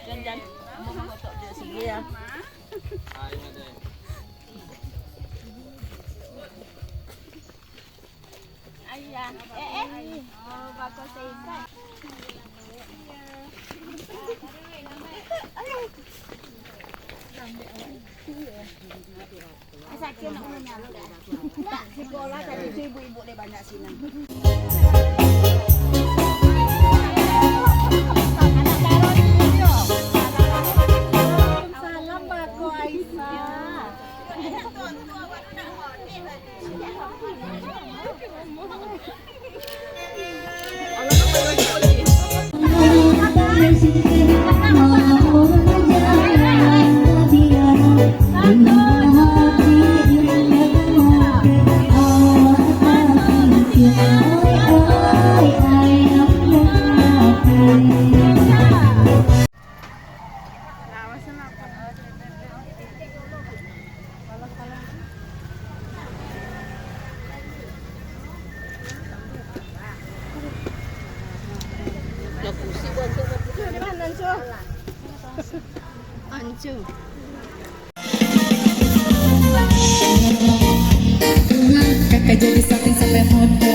Jangan mau foto dia sini ya. Ayah, oh bagus sekali. Sakit nak punya lu dah. Tak sekolah tadi ibu-ibu dia banyak sini. Salam Bako Aisyah. Kakak jadi saking sampai modal.